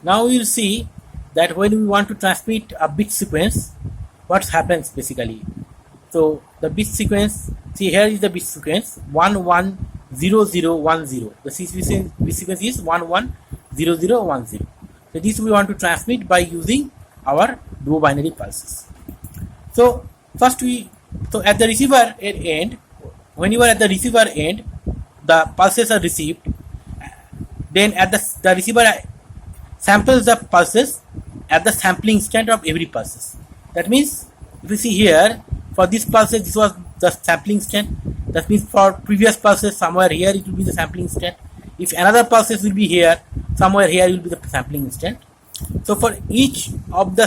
Now we will see that when we want to transmit a bit sequence, what happens basically. So the bit sequence, see here is the bit sequence 110010. The bit sequence is 110010. So this we want to transmit by using our duo binary pulses. So first so at the receiver end, when you are at the receiver end, the pulses are received. Then at the receiver samples the pulses at the sampling instant of every pulses. That means if you see here, for this pulses this was the sampling instant. That means for previous pulses somewhere here it will be the sampling instant. If another pulses will be here, somewhere here will be the sampling instant. So for each of the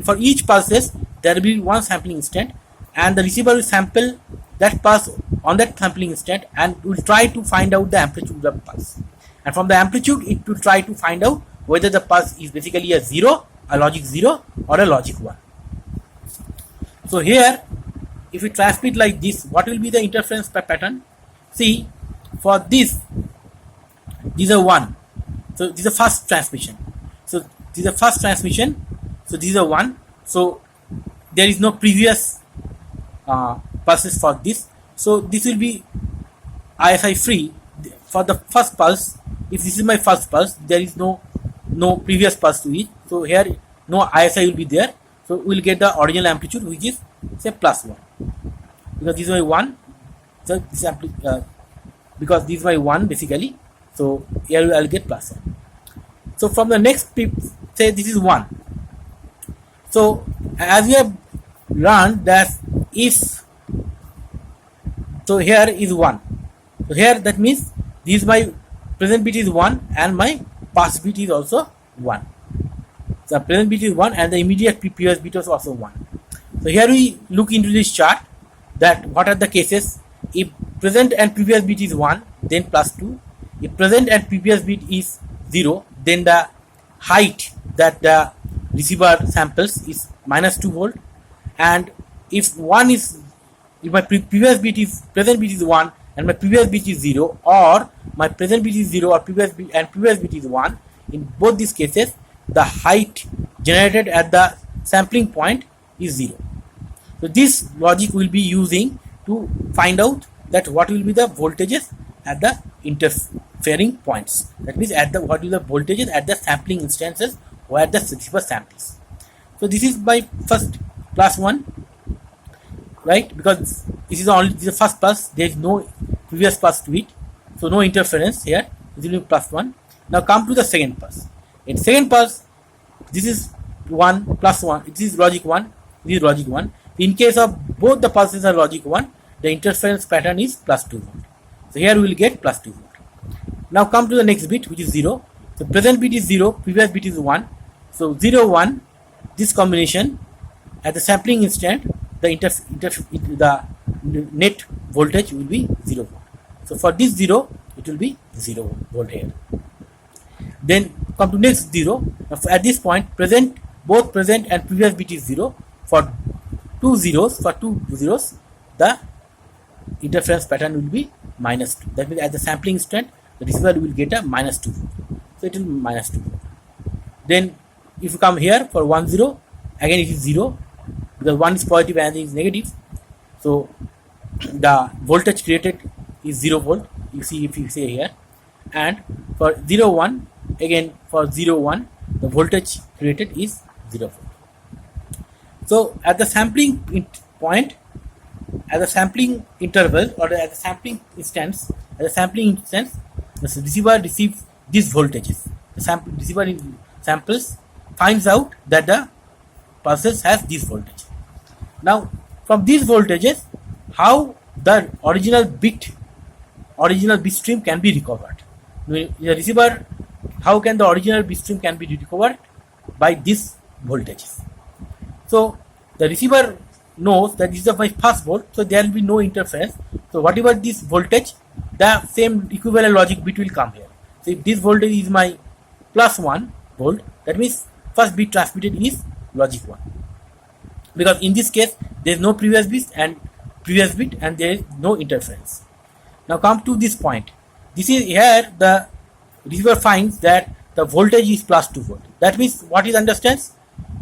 for each pulses there will be one sampling instant, and the receiver will sample that pulse on that sampling instant and will try to find out the amplitude of the pulse. And from the amplitude it will try to find out whether the pulse is basically a 0, a logic 0 or a logic 1. So here if we transmit like this, what will be the interference pattern? See, for this is a 1. So this is the first transmission. So this is the first transmission. So this is a 1. So there is no previous pulses for this. So this will be ISI free for the first pulse. If this is my first pulse, there is no previous pulse to it. So here no ISI will be there. So we will get the original amplitude, which is say plus 1. Because this is my 1. So this because this is my 1 basically. So here I will get plus 1. So from the next pip, say this is 1. So as we have learned that if, so here is 1. So here that means this is my present bit is 1 and my past bit is also 1. The present bit is 1 and the immediate previous bit is also 1. So here we look into this chart that what are the cases. If present and previous bit is 1, then plus 2. If present and previous bit is 0, then the height that the receiver samples is minus 2 volt. And if my previous bit is present bit is 1 and my previous bit is 0, or my present bit is 0 or previous bit is 1, in both these cases the height generated at the sampling point is 0. So this logic will be using to find out that what will be the voltages at the interfering points. That means what will be the voltages at the sampling instances where the receiver samples. So this is my first plus 1, right? Because this is the first pulse, there is no previous pulse to it, so no interference here. This will be plus 1. Now come to the second pulse. In second pulse, this is 1 plus 1. This is logic 1. This is logic 1. In case of both the pulses are logic 1, the interference pattern is plus 2 volt. So here we will get plus 2 volt. Now come to the next bit, which is 0. So present bit is 0, previous bit is 1. So 0, 1, this combination at the sampling instant, the net voltage will be 0 volt. So for this 0, it will be 0 volt here. Then come to next 0. At this point, both present and previous bit is 0. For two zeros, the interference pattern will be minus 2. That means at the sampling instant, the receiver will get a minus 2 volt. So it will be minus 2 volt. Then if you come here for 1, 0, again it is 0, because 1 is positive and is negative. So the voltage created is 0 volt. You see, if you say here, and for 0, 1, again for 0, 1, the voltage created is 0 volt. So at the sampling point, at the sampling interval, or at the sampling instance, the receiver receives these voltages. The receiver samples, finds out that the pulses has this voltage. Now from these voltages, how the original bit stream can be recovered. The receiver, how can the original bit stream can be recovered? By these voltages. So the receiver knows that this is my first volt, so there will be no interference. So whatever this voltage, the same equivalent logic bit will come here. So if this voltage is my plus 1 volt, that means first bit transmitted is logic 1. Because in this case, there is no previous bit and there is no interference. Now come to this point. This is here the receiver finds that the voltage is plus 2 volt. That means what it understands?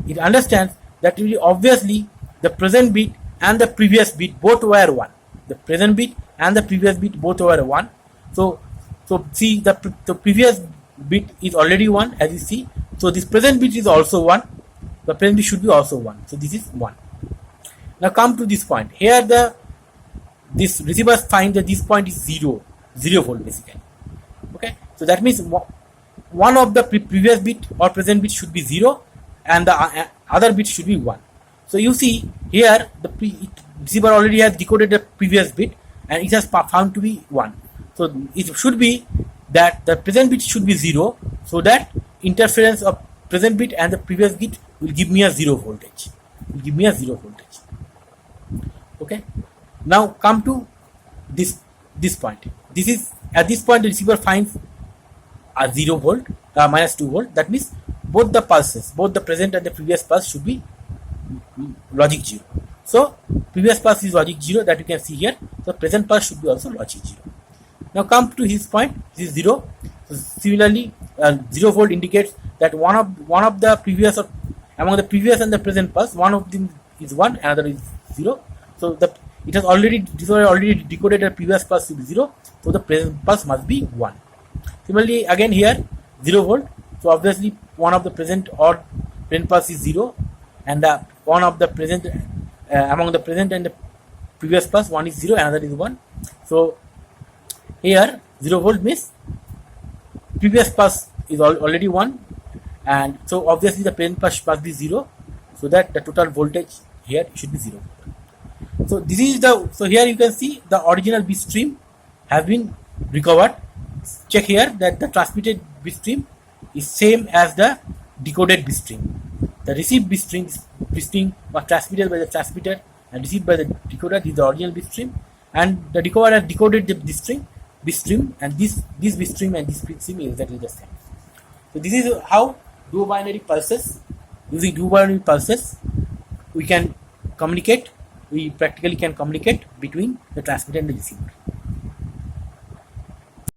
It understands that obviously the present bit and the previous bit both were 1. The present bit and the previous bit both were 1. So see, the previous bit is already 1, as you see. So this present bit is also 1. The present bit should be also 1. So this is 1. Now come to this point. Here this receiver finds that this point is 0 volt basically. Okay. So that means one of the previous bit or present bit should be 0 and the other bit should be 1. So you see here the receiver already has decoded the previous bit and it has found to be 1. So it should be that the present bit should be 0, so that interference of present bit and the previous bit will give me a 0 voltage. Okay. Now come to this point. This is at this point the receiver finds a 0 volt, minus 2 volt. That means both the pulses, both the present and the previous pulse should be logic 0. So previous pulse is logic 0, that you can see here. So present pulse should be also logic 0. Now come to his point. This is 0. So similarly, 0 volt indicates that one of the previous, or among the previous and the present pulse, one of them is 1, another is 0. So it has already decoded the previous pulse to be 0. So the present pulse must be 1. Similarly, again here 0 volt. So obviously one of the present or present pulse is 0, and one of the present among the present and the previous pulse, one is 0, another is 1. So here 0 volt means previous pulse is already 1, and so obviously the present pulse must be 0, so that the total voltage here should be 0. So this is so here you can see the original bit stream has been recovered. Check here that the transmitted bit stream is same as the decoded bit stream. The received bit stream was transmitted by the transmitter and received by the decoder. This is the original bit stream, and the decoder has decoded the bit stream, and this bit stream and this bit stream is exactly the same. So this is how dual binary pulses, using dual binary pulses, we can communicate. We practically can communicate between the transmitter and the receiver.